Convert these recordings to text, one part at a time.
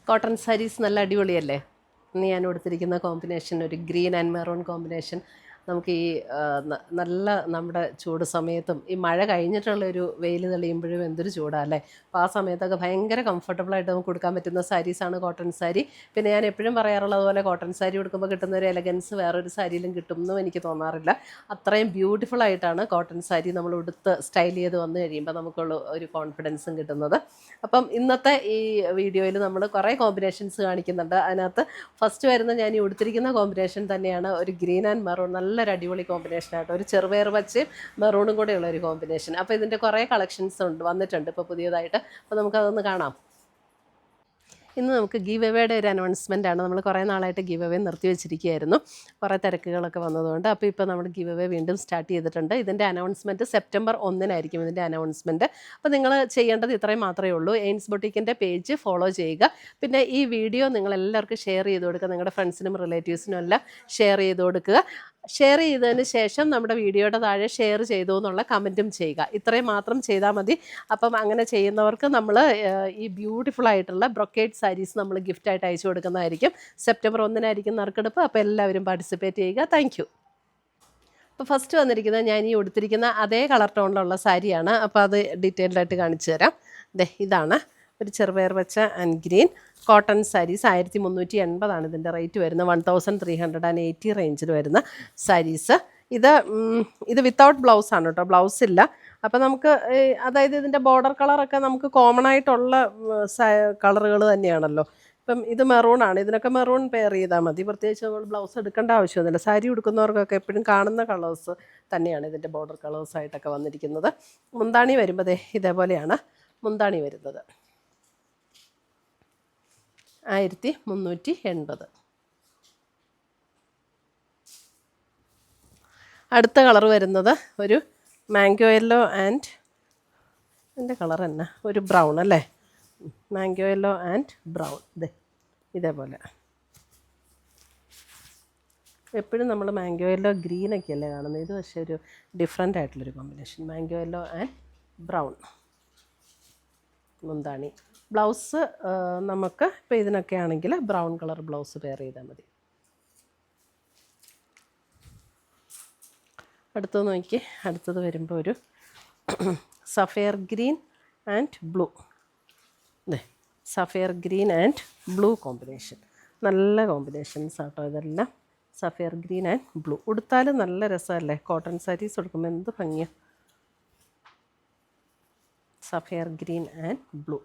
Cotton saris നല്ല അടിപൊളിയല്ലേ? ഇന്ന് ഞാൻ കൊടുത്തിരിക്കുന്ന കോമ്പിനേഷൻ ഒരു ഗ്രീൻ ആൻഡ് മെറൂൺ കോമ്പിനേഷൻ നമുക്ക് ഈ നല്ല നമ്മുടെ ചൂട് സമയത്തും ഈ മഴ കഴിഞ്ഞിട്ടുള്ളൊരു വെയിൽ തെളിയുമ്പോഴും എന്തൊരു ചൂടാണ് അല്ലേ? അപ്പോൾ ആ സമയത്തൊക്കെ ഭയങ്കര കംഫർട്ടബിളായിട്ട് നമുക്ക് കൊടുക്കാൻ പറ്റുന്ന സാരീസാണ് കോട്ടൺ സാരി. പിന്നെ ഞാൻ എപ്പോഴും പറയാറുള്ളത് പോലെ കോട്ടൺ സാരി കൊടുക്കുമ്പോൾ കിട്ടുന്ന ഒരു എലഗൻസ് വേറൊരു സാരിയിലും കിട്ടുമെന്നും എനിക്ക് തോന്നാറില്ല. അത്രയും ബ്യൂട്ടിഫുൾ ആയിട്ടാണ് കോട്ടൺ സാരി നമ്മൾ ഉടുത്ത് സ്റ്റൈൽ ചെയ്ത് വന്നു കഴിയുമ്പോൾ നമുക്കുള്ള ഒരു കോൺഫിഡൻസും കിട്ടുന്നത്. അപ്പം ഇന്നത്തെ ഈ വീഡിയോയിൽ നമ്മൾ കുറേ കോമ്പിനേഷൻസ് കാണിക്കുന്നുണ്ട്. അതിനകത്ത് ഫസ്റ്റ് വരുന്ന ഞാൻ ഈ ഉടുത്തിരിക്കുന്ന കോമ്പിനേഷൻ തന്നെയാണ് ഒരു ഗ്രീൻ ആൻഡ് മെറൂൺ. നല്ലൊരു അടിപൊളി കോമ്പിനേഷനായിട്ട് ഒരു ചെറുപയർ പച്ചയും മെറൂണും കൂടെയുള്ള ഒരു കോമ്പിനേഷൻ. അപ്പോൾ ഇതിൻ്റെ കുറേ കളക്ഷൻസ് വന്നിട്ടുണ്ട് ഇപ്പോൾ പുതിയതായിട്ട്. അപ്പോൾ നമുക്കതൊന്ന് കാണാം. ഇന്ന് നമുക്ക് ഗീവ് എവേയുടെ ഒരു അനൗൺസ്മെൻ്റ് ആണ്. നമ്മൾ കുറേ നാളായിട്ട് ഗീവ് എവേ നിർത്തി വെച്ചിരിക്കുകയായിരുന്നു, കുറേ തിരക്കുകളൊക്കെ വന്നതുകൊണ്ട്. അപ്പോൾ ഇപ്പോൾ നമ്മൾ ഗീവ് എവേ വീണ്ടും സ്റ്റാർട്ട് ചെയ്തിട്ടുണ്ട്. ഇതിൻ്റെ അനൗൺസ്മെൻറ്റ് സെപ്റ്റംബർ 1-നായിരിക്കും ഇതിൻ്റെ അനൗൺസ്മെൻറ്റ്. അപ്പോൾ നിങ്ങൾ ചെയ്യേണ്ടത് ഇത്രയും മാത്രമേ ഉള്ളൂ. എയിൻസ് ബൊട്ടിക്കിൻ്റെ പേജ് ഫോളോ ചെയ്യുക. പിന്നെ ഈ വീഡിയോ നിങ്ങളെല്ലാവർക്കും ഷെയർ ചെയ്ത് കൊടുക്കുക. നിങ്ങളുടെ ഫ്രണ്ട്സിനും റിലേറ്റീവ്സിനും എല്ലാം ഷെയർ ചെയ്ത് കൊടുക്കുക. ഷെയർ ചെയ്തതിന് ശേഷം നമ്മുടെ വീഡിയോയുടെ താഴെ ഷെയർ ചെയ്തു എന്നുള്ള കമൻറ്റും ചെയ്യുക. ഇത്രയും മാത്രം ചെയ്താൽ മതി. അപ്പം അങ്ങനെ ചെയ്യുന്നവർക്ക് നമ്മൾ ഈ ബ്യൂട്ടിഫുൾ ആയിട്ടുള്ള ബ്രൊക്കേഡ് സാരീസ് നമ്മൾ ഗിഫ്റ്റായിട്ട് അയച്ചു കൊടുക്കുന്നതായിരിക്കും. സെപ്റ്റംബർ 1-നായിരിക്കും നറുക്കെടുപ്പ്. അപ്പോൾ എല്ലാവരും പാർട്ടിസിപ്പേറ്റ് ചെയ്യുക. Thank you. അപ്പോൾ ഫസ്റ്റ് വന്നിരിക്കുന്നത് ഞാൻ ഈ ഉടുത്തിരിക്കുന്ന അതേ കളർ ടോണിലുള്ള സാരിയാണ്. അപ്പോൾ അത് ഡീറ്റെയിൽഡായിട്ട് കാണിച്ചു തരാം. ഇതാണ് ഒരു ചെറുപയർ വെച്ച ആൻഡ് ഗ്രീൻ കോട്ടൺ സാരീസ്. 1380 ഇതിൻ്റെ റേറ്റ് വരുന്നത്. 1380 റേഞ്ചിൽ വരുന്ന സാരീസ്. ഇത് വിത്തൗട്ട് ബ്ലൗസാണ് കേട്ടോ, ബ്ലൗസ് ഇല്ല. അപ്പോൾ നമുക്ക് അതായത് ഇതിൻ്റെ ബോർഡർ കളറൊക്കെ നമുക്ക് കോമൺ ആയിട്ടുള്ള കളറുകൾ തന്നെയാണല്ലോ. ഇപ്പം ഇത് മെറൂണാണ്. ഇതിനൊക്കെ മെറൂൺ പെയർ ചെയ്താൽ മതി. പ്രത്യേകിച്ച് നമ്മൾ ബ്ലൗസ് എടുക്കേണ്ട ആവശ്യമൊന്നുമില്ല. സാരി ഉടുക്കുന്നവർക്കൊക്കെ എപ്പോഴും കാണുന്ന കളേഴ്സ് തന്നെയാണ് ഇതിൻ്റെ ബോർഡർ കളേഴ്സായിട്ടൊക്കെ വന്നിരിക്കുന്നത്. മുന്താണി വരുമ്പോൾ ഇതേപോലെയാണ് മുന്താണി വരുന്നത്. 1380. അടുത്ത കളർ വരുന്നത് ഒരു മാംഗോ യെല്ലോ ആൻഡ് ഇതിൻ്റെ കളർ തന്നെ ഒരു ബ്രൗൺ അല്ലേ? Mango yellow and brown. ഇതേപോലെ എപ്പോഴും നമ്മൾ മാംഗോ യെല്ലോ ഗ്രീനൊക്കെ അല്ലേ കാണുന്നത്. ഇത് പക്ഷേ ഒരു ഡിഫറെൻ്റ് ആയിട്ടുള്ളൊരു combination. Mango yellow and brown മുന്താണി. ബ്ലൗസ് നമുക്ക് ഇപ്പോൾ ഇതിനൊക്കെ ആണെങ്കിൽ ബ്രൗൺ കളർ ബ്ലൗസ് പെയർ ചെയ്താൽ മതി. അടുത്തത് നോക്കി. അടുത്തത് വരുമ്പോൾ ഒരു sapphire green and blue. Sapphire green and blue combination. നല്ല കോമ്പിനേഷൻസ് ആട്ടോ ഇതെല്ലാം. സഫയർ ഗ്രീൻ ആൻഡ് ബ്ലൂ ഉടുത്താലും നല്ല രസമല്ലേ? കോട്ടൺ സാരീസ് ഉടുക്കുമ്പോൾ എന്ത് ഭംഗിയാണ്. Sapphire green and blue.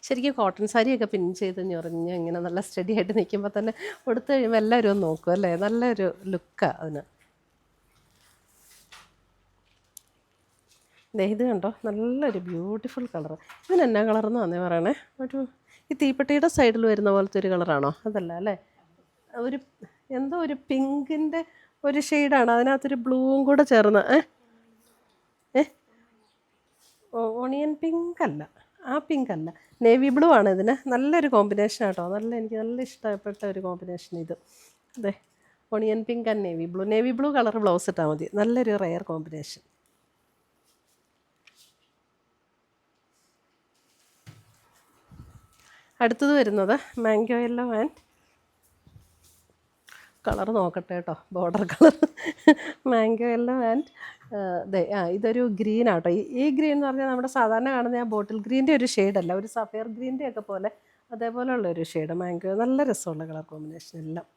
ശരിക്കും കോട്ടൺ സാരിയൊക്കെ പിൻ ചെയ്ത് ഞൊറിഞ്ഞ് ഇങ്ങനെ നല്ല സ്റ്റഡി ആയിട്ട് നിൽക്കുമ്പോൾ തന്നെ ഉടുത്ത് കഴിയുമ്പോൾ എല്ലാവരും ഒന്ന് നോക്കും അല്ലേ? നല്ലൊരു ലുക്കാണ് അതിന്. ഇത് കണ്ടോ, നല്ലൊരു ബ്യൂട്ടിഫുൾ കളർ. ഇതിന് എന്നാ കളറെന്ന് വന്നേ പറയണേ? ഒരു ഈ തീപ്പെട്ടിയുടെ സൈഡിൽ വരുന്ന പോലത്തെ ഒരു കളറാണോ? അതല്ല അല്ലേ? ഒരു എന്തോ ഒരു പിങ്കിൻ്റെ ഒരു ഷെയ്ഡാണ്. അതിനകത്തൊരു ബ്ലൂവും കൂടെ ചേർന്ന് ഓണിയൻ പിങ്ക് അല്ല, ആ പിങ്ക് അല്ല, നേവി ബ്ലൂ ആണ് ഇതിന്. നല്ലൊരു കോമ്പിനേഷൻ ആട്ടോ. എനിക്ക് നല്ല ഇഷ്ടപ്പെട്ട ഒരു കോമ്പിനേഷൻ ഇത്. Onion pink and navy blue. Navy blue colour blouse ഇട്ടാൽ മതി. നല്ലൊരു റെയർ കോമ്പിനേഷൻ. അടുത്തത് വരുന്നത് മാംഗോ യെല്ലോ ആൻഡ് കളർ നോക്കട്ടെ കേട്ടോ, border colour. Mango yellow and ഇതൊരു ഗ്രീൻ ആട്ടോ. ഈ ഗ്രീൻ എന്ന് പറഞ്ഞാൽ നമ്മുടെ സാധാരണ കാണുന്ന ആ ബോട്ടിൽ ഗ്രീൻ്റെ ഒരു ഷെയ്ഡല്ല, ഒരു സഫയർ ഗ്രീൻ്റെ ഒക്കെ പോലെ അതേപോലെയുള്ളൊരു ഷെയ്ഡ്. മാംഗോ നല്ല രസമുള്ള കളർ കോമ്പിനേഷൻ എല്ലാം.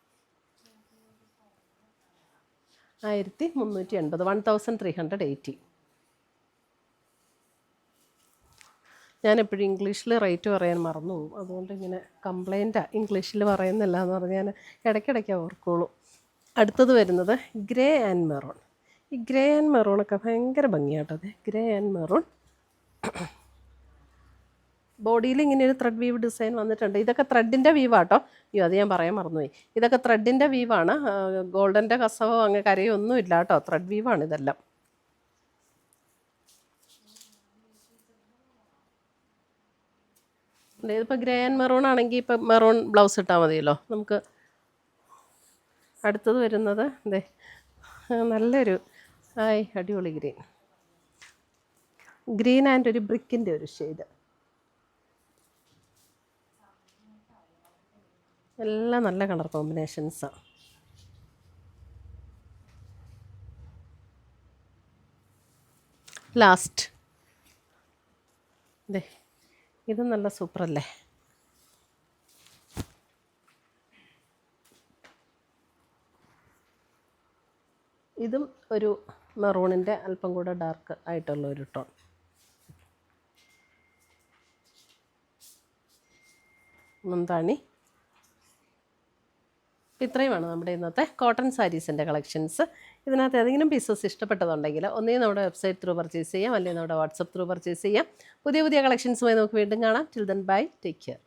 1380. 1380. ഞാനെപ്പോഴും ഇംഗ്ലീഷിൽ റേറ്റ് പറയാൻ മറന്നു പോകും. അതുകൊണ്ട് ഇങ്ങനെ കംപ്ലൈൻറ്റാണ്, ഇംഗ്ലീഷിൽ പറയുന്നില്ല എന്ന് പറഞ്ഞ് ഞാൻ ഇടയ്ക്കിടയ്ക്ക് ഓർക്കുള്ളൂ. അടുത്തത് വരുന്നത് ഗ്രേ ആൻഡ് മെറൂൺ. ഈ ഗ്രേ ആൻഡ് മെറൂണൊക്കെ ഭയങ്കര ഭംഗിയാട്ടത്. Grey and maroon. ബോഡിയിൽ ഇങ്ങനെ ഒരു ത്രെഡ് വീവ് ഡിസൈൻ വന്നിട്ടുണ്ട്. ഇതൊക്കെ ത്രെഡിൻ്റെ വീവാട്ടോ. അത് ഞാൻ പറയാൻ മറന്നുപോയി. ഇതൊക്കെ ത്രെഡിൻ്റെ വീവാണ്. ഗോൾഡൻ്റെ കസവോ അങ്ങനെ കരയോ ഒന്നും ഇല്ല കേട്ടോ. ത്രെഡ് വീവാണ് ഇതെല്ലാം. ഇതിപ്പോൾ ഗ്രേ ആൻഡ് മെറൂൺ ആണെങ്കിൽ ഇപ്പം മെറൂൺ ബ്ലൗസ് ഇട്ടാൽ മതിയല്ലോ നമുക്ക്. അടുത്തത് വരുന്നത് നല്ലൊരു അടിപൊളി ഗ്രീൻ. ഗ്രീൻ ആൻഡ് ഒരു ബ്രിക്കിൻ്റെ ഒരു ഷെയ്ഡ്. എല്ലാം നല്ല കളർ കോമ്പിനേഷൻസാണ്. ലാസ്റ്റ് അതെ, ഇത് നല്ല സൂപ്പറല്ലേ. ഇതും ഒരു മെറൂണിൻ്റെ അല്പം കൂടെ ഡാർക്ക് ആയിട്ടുള്ള ഒരു ടോൺ. മുന്താണി. ഇത്രയുമാണ് നമ്മുടെ ഇന്നത്തെ കോട്ടൺ സാരീസിൻ്റെ കളക്ഷൻസ്. ഇതിനകത്ത് ഏതെങ്കിലും പീസസ് ഇഷ്ടപ്പെട്ടതുണ്ടെങ്കിൽ ഒന്നുകിൽ നമ്മുടെ വെബ്സൈറ്റ് ത്രൂ പർച്ചേസ് ചെയ്യാം, അല്ലെങ്കിൽ നമ്മുടെ വാട്സപ്പ് ത്രൂ പർച്ചേസ് ചെയ്യാം. പുതിയ പുതിയ കളക്ഷൻസുമായി നമുക്ക് വീണ്ടും കാണാം. Till then bye, take care.